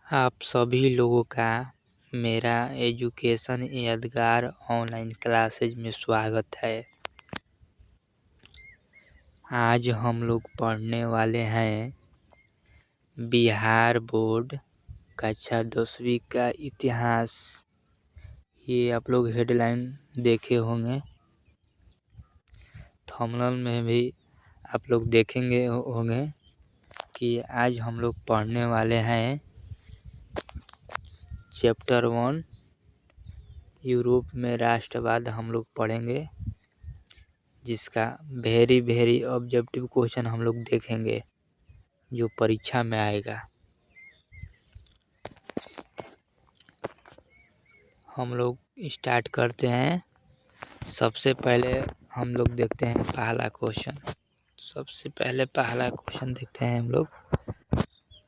आप सभी लोगों का मेरा एजुकेशन यादगार ऑनलाइन क्लासेज में स्वागत है। आज हम लोग पढ़ने वाले हैं बिहार बोर्ड कक्षा 10वीं का इतिहास। ये आप लोग हेडलाइन देखे होंगे, थंबनेल में भी आप लोग देखेंगे होंगे कि आज हम लोग पढ़ने वाले हैं चैप्टर 1 यूरोप में राष्ट्रवाद हम लोग पढ़ेंगे, जिसका वेरी ऑब्जेक्टिव क्वेश्चन हम लोग देखेंगे जो परीक्षा में आएगा। हम लोग स्टार्ट करते हैं। सबसे पहले हम लोग देखते हैं पहला क्वेश्चन। सबसे पहले पहला क्वेश्चन देखते हैं हम लोग।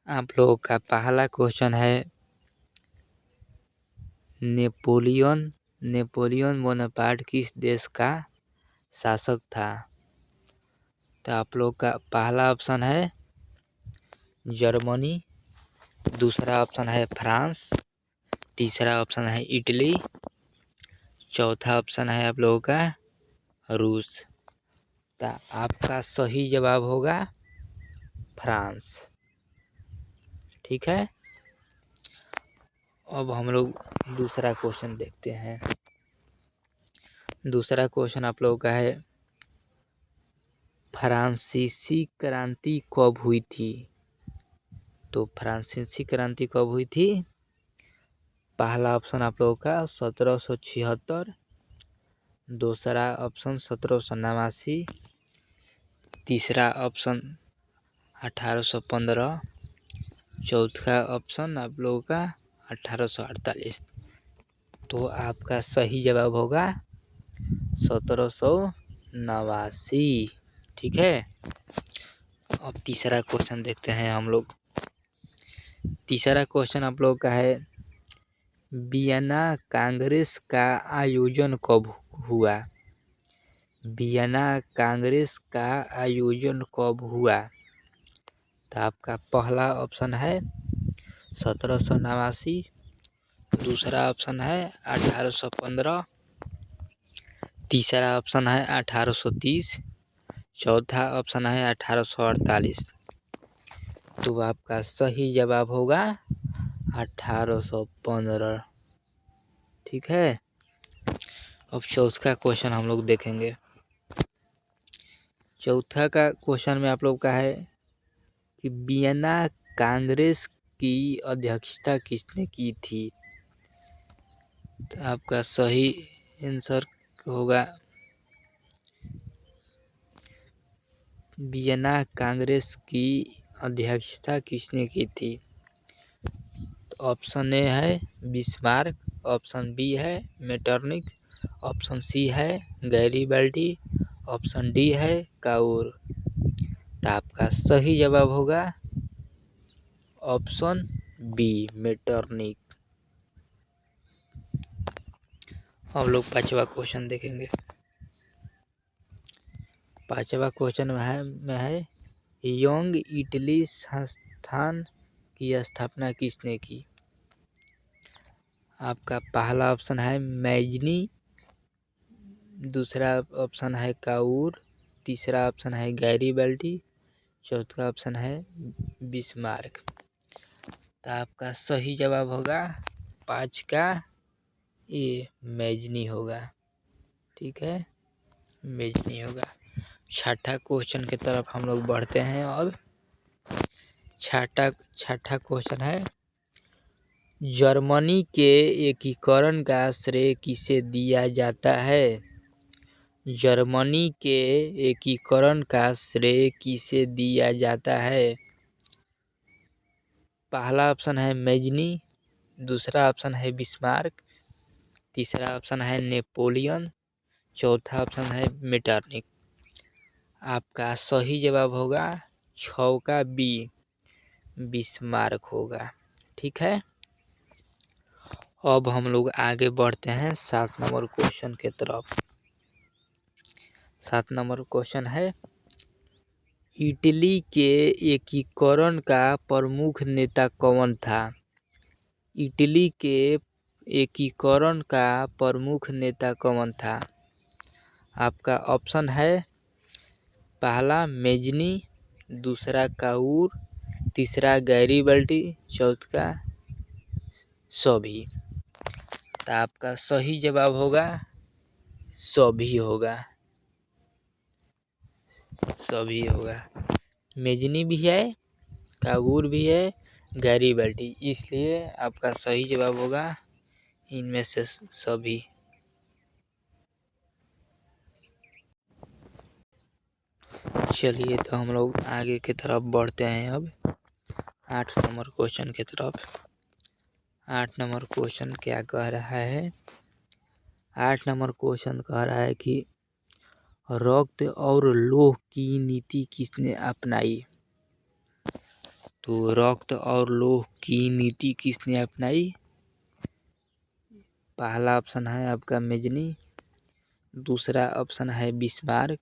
आप लोगों का पहला क्वेश्चन है नेपोलियन बोनापार्ट किस देश का शासक था? तो आप लोग का पहला ऑप्शन है जर्मनी, दूसरा ऑप्शन है फ्रांस, तीसरा ऑप्शन है इटली, चौथा ऑप्शन है आप लोगों का रूस। तो आपका सही जवाब होगा फ्रांस। ठीक है, अब हम लोग दूसरा क्वेश्चन देखते हैं। दूसरा क्वेश्चन आप लोगों का है फ्रांसीसी क्रांति कब हुई थी? तो फ्रांसीसी क्रांति कब हुई थी? पहला ऑप्शन आप लोगों का 1776, दूसरा ऑप्शन 1789, तीसरा ऑप्शन 1815, चौथा ऑप्शन आप लोगों का 1848। तो आपका सही जवाब होगा 1789। ठीक है, अब तीसरा क्वेश्चन देखते हैं हम लोग। तीसरा क्वेश्चन आप लोग का है वियना कांग्रेस का आयोजन कब हुआ? वियना कांग्रेस का आयोजन कब हुआ? तो आपका पहला ऑप्शन है 1789, दूसरा ऑप्शन है 1815, तीसरा ऑप्शन है 1830, चौथा ऑप्शन है 1848। तो आपका सही जवाब होगा 1815। ठीक है, अब चौथा क्वेश्चन हम लोग देखेंगे। चौथा का क्वेश्चन में आप लोग का है कि वियना कांग्रेस की अध्यक्षता किसने की थी? तो आपका सही आंसर होगा वियना कांग्रेस की अध्यक्षता किसने की थी? तो ऑप्शन ए है बिस्मार्क, ऑप्शन बी है मेटरनिक, ऑप्शन सी है गैरीबल्डी, ऑप्शन डी है काउर। तो आपका सही जवाब होगा ऑप्शन बी मेटरनिक। हम लोग पांचवा क्वेश्चन देखेंगे। पांचवा क्वेश्चन में है यंग इटली संस्थान की स्थापना किसने की? आपका पहला ऑप्शन है मैजनी, दूसरा ऑप्शन है काउर, तीसरा ऑप्शन है गैरीबल्डी, चौथा ऑप्शन है बिस्मार्क। तो आपका सही जवाब होगा 5 का ये मैजनी होगा। ठीक है, मैजनी होगा। छठा क्वेश्चन की तरफ हम लोग बढ़ते हैं। अब छठा क्वेश्चन है जर्मनी के एकीकरण का श्रेय किसे दिया जाता है? जर्मनी के एकीकरण का श्रेय किसे दिया जाता है? पहला ऑप्शन है मैजनी, दूसरा ऑप्शन है बिस्मार्क, तीसरा ऑप्शन है नेपोलियन, चौथा ऑप्शन है मेटरनिक। आपका सही जवाब होगा 6 का बी बिस्मार्क होगा। ठीक है, अब हम लोग आगे बढ़ते हैं 7 नंबर क्वेश्चन के तरफ। 7 नंबर क्वेश्चन है इटली के एकीकरण का प्रमुख नेता कौन था? इटली के एकीकरण का प्रमुख नेता कौन था? आपका ऑप्शन है पहला मेजनी, दूसरा काउर, तीसरा गैरिबल्डी, चौथा सभी। तो आपका सही जवाब होगा सभी होगा, सभी होगा। मेजनी भी है, काबूर भी है, गैरिबल्डी, इसलिए आपका सही जवाब होगा इनमें से सभी। चलिए तो हम लोग आगे की तरफ बढ़ते हैं। अब 8 नंबर क्वेश्चन की तरफ। 8 नंबर क्वेश्चन क्या कह रहा है? 8 नंबर क्वेश्चन कह रहा है कि रक्त और लौह की नीति किसने अपनाई? तो रक्त और लौह की नीति किसने अपनाई? पहला ऑप्शन है आपका मेजनी, दूसरा ऑप्शन है बिस्मार्क,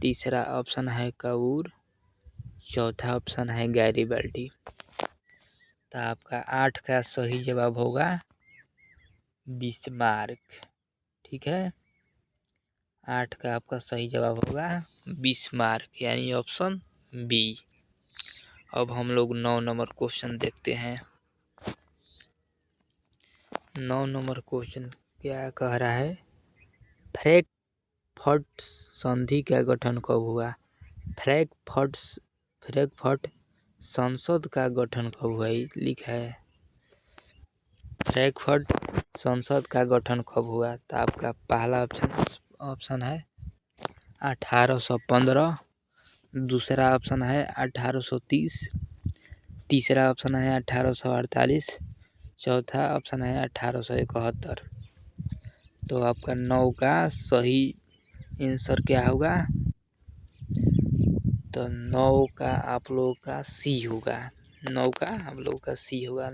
तीसरा ऑप्शन है काउर, चौथा ऑप्शन है गैरिबल्डी। तो आपका 8 का सही जवाब होगा बिस्मार्क। ठीक है, 8 का आपका सही जवाब होगा बिस्मार्क, यानी ऑप्शन बी। अब हम लोग 9 नंबर क्वेश्चन देखते हैं। 9 नंबर क्वेश्चन क्या कह रहा है? फ्रैंकफर्ट संधि का गठन कब हुआ? फ्रैंकफर्ट संसद का गठन कब हुआ लिखा है। फ्रैंकफर्ट संसद का गठन कब हुआ? तो आपका पहला ऑप्शन है 1815, दूसरा ऑप्शन है 1830, तीसरा ऑप्शन है 1848, चौथा ऑप्शन है 1871। तो आपका 9 का सही आंसर क्या होगा? तो 9 का आप लोगों का सी होगा। 9 का आप लोगों का सी होगा,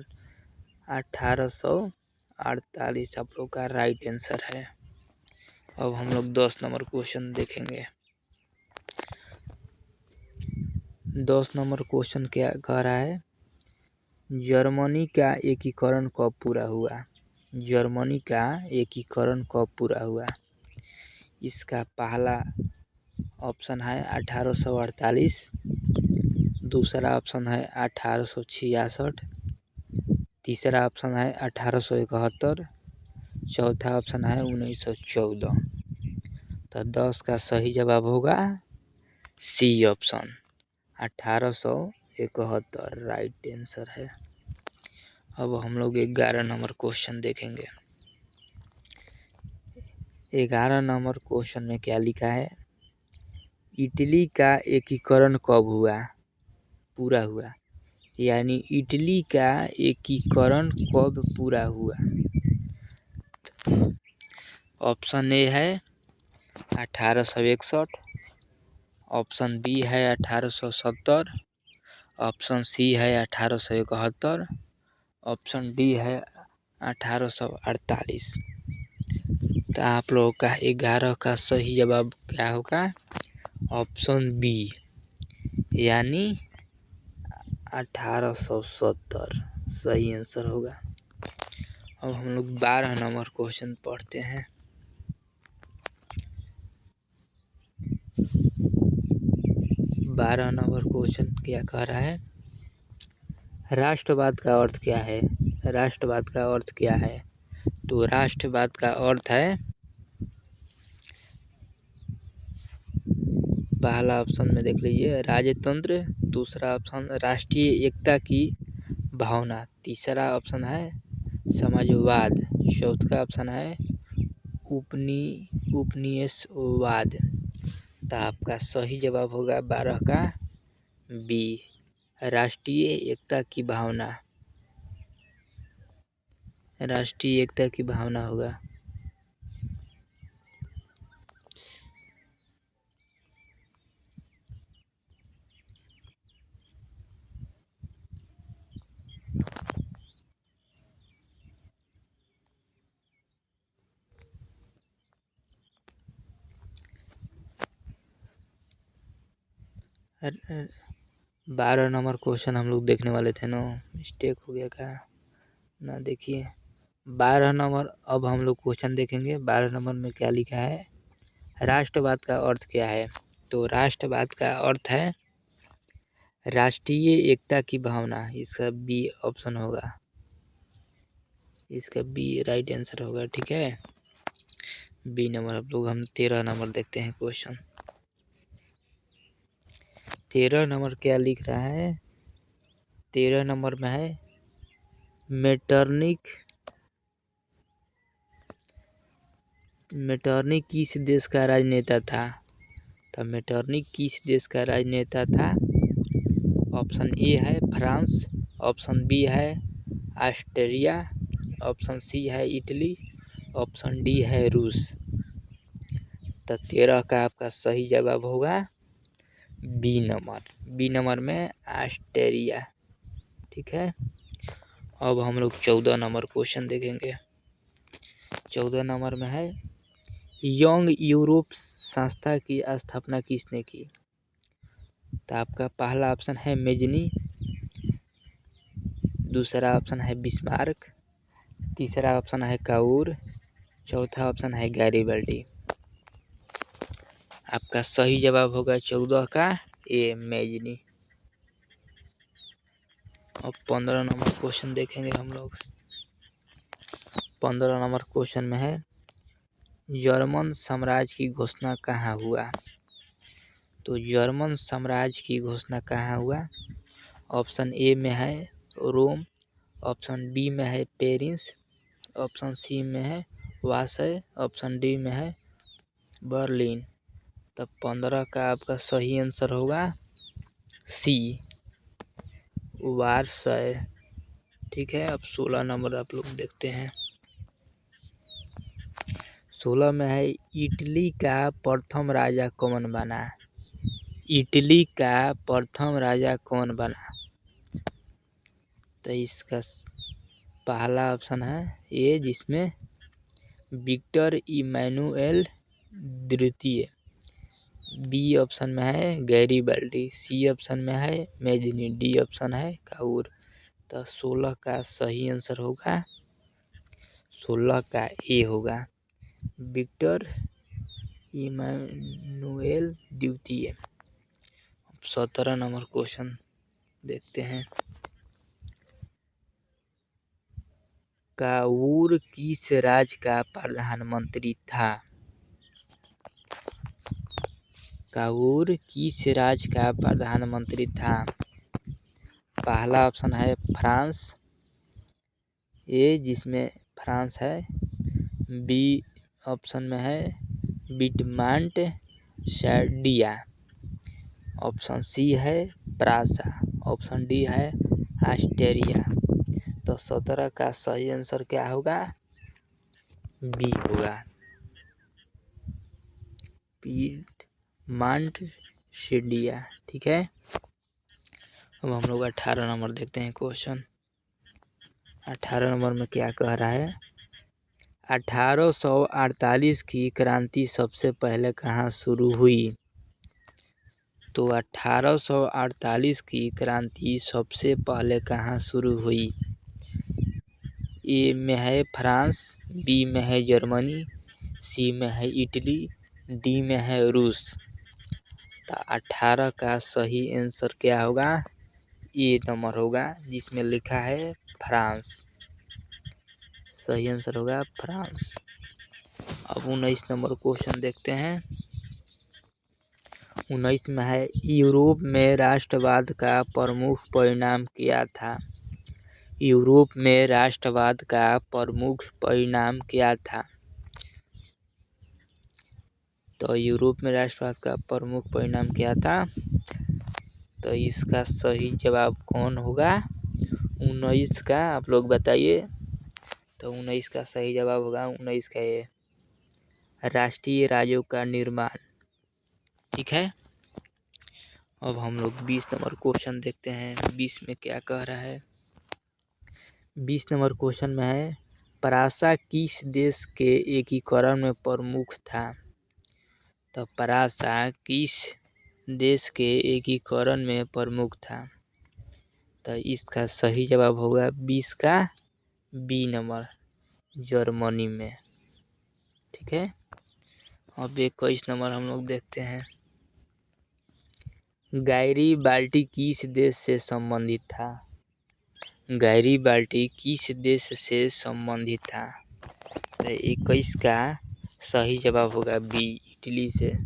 1848 आप लोग का राइट आंसर है। अब हम लोग 10 नंबर क्वेश्चन देखेंगे। 10 नंबर क्वेश्चन क्या कह रहा है? जर्मनी का एकीकरण कब पूरा हुआ? जर्मनी का एकीकरण कब पूरा हुआ? इसका पहला ऑप्शन है 1848, दूसरा ऑप्शन है 1866, तीसरा ऑप्शन है 1871, चौथा ऑप्शन है 1914। तो 10 का सही जवाब होगा सी ऑप्शन, 1871 राइट आंसर है। अब हम लोग 11 नंबर क्वेश्चन देखेंगे। 11 नंबर क्वेश्चन में क्या लिखा है? इटली का एकीकरण कब पूरा हुआ? यानी इटली का एकीकरण कब पूरा हुआ? ऑप्शन ए है 1861, ऑप्शन बी है 1870, ऑप्शन सी है 1871, ऑप्शन डी है 1848। तो आप लोगों का 11 का सही जवाब क्या होगा? ऑप्शन बी, यानी 1870 सही आंसर होगा। अब हम लोग 12 नंबर क्वेश्चन पढ़ते हैं। 12 नंबर क्वेश्चन क्या कह रहा है? राष्ट्रवाद का अर्थ क्या है? राष्ट्रवाद का अर्थ क्या है? तो राष्ट्रवाद का अर्थ है, पहला ऑप्शन में देख लीजिए राजतंत्र, दूसरा ऑप्शन राष्ट्रीय एकता की भावना, तीसरा ऑप्शन है समाजवाद, चौथा ऑप्शन है उपनिवेशवाद। तो आपका सही जवाब होगा 12 का बी, राष्ट्रीय एकता की भावना, राष्ट्रीय एकता की भावना होगा। अ- 12 नंबर क्वेश्चन हम लोग देखने वाले थे ना, मिस्टेक हो गया क्या? ना देखिए 12 नंबर। अब हम लोग क्वेश्चन देखेंगे 12 नंबर में क्या लिखा है। राष्ट्रवाद का अर्थ क्या है। तो राष्ट्रवाद का अर्थ है राष्ट्रीय एकता की भावना। इसका बी ऑप्शन होगा, इसका बी राइट आंसर होगा। ठीक है, बी नंबर। अब लोग हम 13 नंबर देखते हैं क्वेश्चन। 13 नंबर क्या लिख रहा है। 13 नंबर में है मेटरनिक किस देश का राजनेता था। तो मेटरनिक किस देश का राजनेता था। ऑप्शन ए है फ्रांस, ऑप्शन बी है ऑस्ट्रिया, ऑप्शन सी है इटली, ऑप्शन डी है रूस। तो 13 का आपका सही जवाब होगा बी नंबर। बी नंबर में ऑस्ट्रिया। ठीक है, अब हम लोग 14 नंबर क्वेश्चन देखेंगे। 14 नंबर में है यंग यूरोप संस्था की स्थापना किसने की। तो आपका पहला ऑप्शन है मेजनी, दूसरा ऑप्शन है बिस्मार्क, तीसरा ऑप्शन है काउर, चौथा ऑप्शन है गैरिबल्डी। आपका सही जवाब होगा 14 का ए मेजनी। अब 15 नंबर क्वेश्चन देखेंगे हम लोग। 15 नंबर क्वेश्चन में है जर्मन साम्राज्य की घोषणा कहाँ हुआ। तो जर्मन साम्राज्य की घोषणा कहाँ हुआ। ऑप्शन ए में है रोम, ऑप्शन बी में है पेरिस, ऑप्शन सी में है वार्साय, ऑप्शन डी में है बर्लिन। तब 15 का आपका सही आंसर होगा सी वार्साय। ठीक है, अब 16 नंबर आप लोग देखते हैं। 16 में है इटली का प्रथम राजा कौन बना। इटली का प्रथम राजा कौन बना। तो इसका पहला ऑप्शन है ए, जिसमें विक्टर इमैनुएल द्वितीय, बी ऑप्शन में है गैरिबल्डी, सी ऑप्शन में है मेजनी, डी ऑप्शन है काउर। तो 16 का सही आंसर होगा 16 का ए होगा विक्टर इमैनुएल द्वितीय। 17 नंबर क्वेश्चन देखते हैं। काउर किस राज्य का प्रधानमंत्री था। काउर किस राज्य का प्रधानमंत्री था। पहला ऑप्शन है फ्रांस ए, जिसमें फ्रांस है, बी ऑप्शन में है बिटमांट शार्डिया, ऑप्शन सी है प्रासा, ऑप्शन डी है ऑस्ट्रिया। तो 17 का सही आंसर क्या होगा बी होगा बिटमांट शार्डिया। ठीक है, अब हम लोग 18 नंबर देखते हैं क्वेश्चन। 18 नंबर में क्या कह रहा है। 1848 की क्रांति सबसे पहले कहाँ शुरू हुई। तो 1848 की क्रांति सबसे पहले कहाँ शुरू हुई। ए में है फ्रांस, बी में है जर्मनी, सी में है इटली, डी में है रूस। तो 18 का सही आंसर क्या होगा ए नंबर होगा, जिसमें लिखा है फ्रांस। सही आंसर होगा फ्रांस। अब 19 नंबर क्वेश्चन देखते हैं। 19 में है यूरोप में राष्ट्रवाद का प्रमुख परिणाम क्या था। यूरोप में राष्ट्रवाद का प्रमुख परिणाम क्या था। तो यूरोप में राष्ट्रवाद का प्रमुख परिणाम क्या था। तो इसका सही जवाब कौन होगा 19 का, आप लोग बताइए। तो 19 का सही जवाब होगा 19 का ये राष्ट्रीय राज्यों का निर्माण। ठीक है, अब हम लोग 20 नंबर क्वेश्चन देखते हैं। 20 में क्या कह रहा है। 20 नंबर क्वेश्चन में है परासा किस देश के एकीकरण में प्रमुख था। तो परासा किस देश के एकीकरण में प्रमुख था। तो इसका सही जवाब होगा 20 का बी नंबर जर्मनी में। ठीक है। अब 21 नंबर हम लोग देखते हैं। गैरीबाल्टी किस देश से संबंधित था? गैरीबाल्टी किस देश से संबंधित था? 21 का सही जवाब होगा बी, इटली से।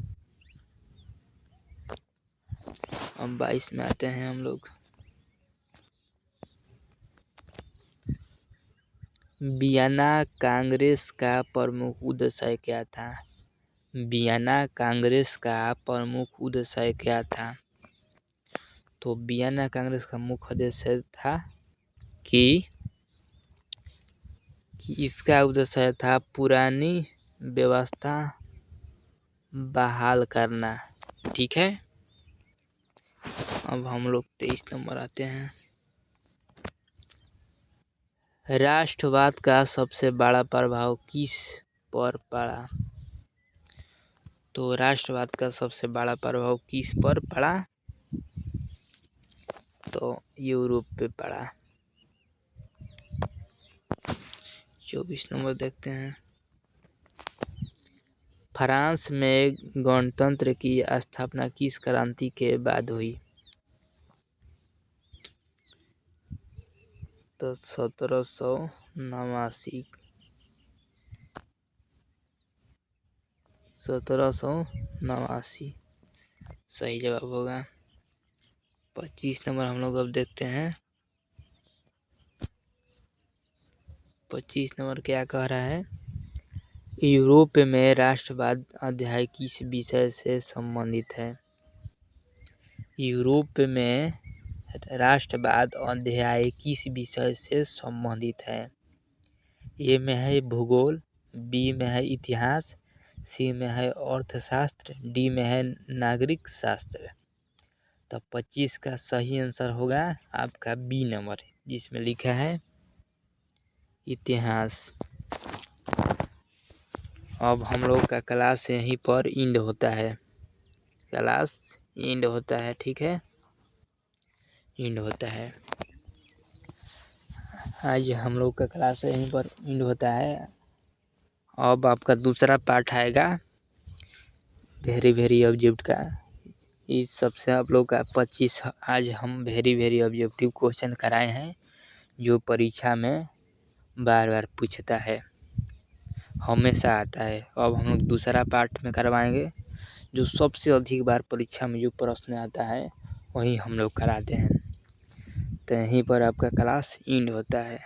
अब 22 में आते हैं हम लोग। वियना कांग्रेस का प्रमुख उद्देश्य क्या था? वियना कांग्रेस का प्रमुख उद्देश्य क्या था? तो वियना कांग्रेस का मुख्य उद्देश्य था कि इसका उद्देश्य था पुरानी व्यवस्था बहाल करना। ठीक है। अब हम लोग 23 नंबर आते हैं। राष्ट्रवाद का सबसे बड़ा प्रभाव किस पर पड़ा? तो राष्ट्रवाद का सबसे बड़ा प्रभाव किस पर पड़ा? तो यूरोप पे पड़ा। 24 नंबर देखते हैं। फ्रांस में गणतंत्र की स्थापना किस क्रांति के बाद हुई? तो 1789। 1789 सही जवाब होगा। 25 नंबर हम लोग अब देखते हैं। 25 नंबर क्या कह रहा है? यूरोप में राष्ट्रवाद अध्याय किस विषय से संबंधित है? यूरोप में राष्ट्रवाद अध्याय किस विषय से संबंधित है? ए में है भूगोल, बी में है इतिहास, सी में है अर्थशास्त्र, डी में है नागरिक शास्त्र। तो 25 का सही आंसर होगा आपका बी नंबर, जिसमें लिखा है इतिहास। अब हम लोग का क्लास यहीं पर एंड होता है। क्लास एंड होता है। ठीक है, एंड होता है। आज हम लोग का क्लास यहीं पर एंड होता है। अब आपका दूसरा पार्ट आएगा वेरी ऑब्जेक्ट का। इस सबसे आप लोग का 25 आज हम वेरी ऑब्जेक्टिव क्वेश्चन कराए हैं, जो परीक्षा में बार बार पूछता है, हमेशा आता है। अब हम लोग दूसरा पार्ट में करवाएंगे, जो सबसे अधिक बार परीक्षा में जो प्रश्न आता है वही हम लोग कराते हैं। तो यहीं पर आपका क्लास एंड होता है।